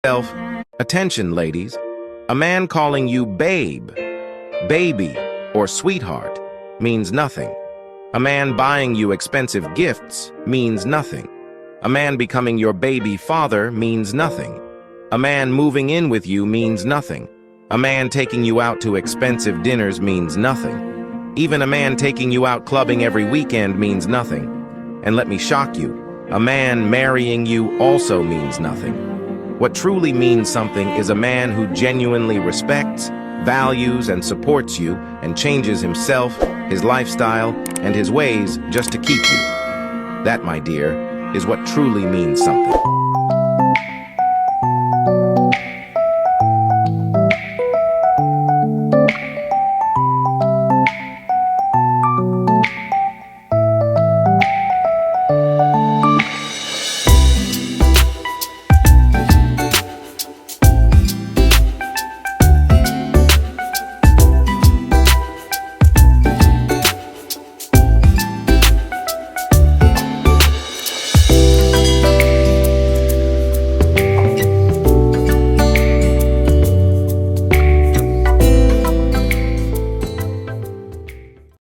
Self. Attention, ladies. A man calling you babe, baby, or sweetheart means nothing. A man buying you expensive gifts means nothing. A man becoming your baby father means nothing. A man moving in with you means nothing. A man taking you out to expensive dinners means nothing. Even a man taking you out clubbing every weekend means nothing. And let me shock you, a man marrying you also means nothing. What truly means something is a man who genuinely respects, values, and supports you and changes himself, his lifestyle, and his ways just to keep you. That, my dear, is what truly means something.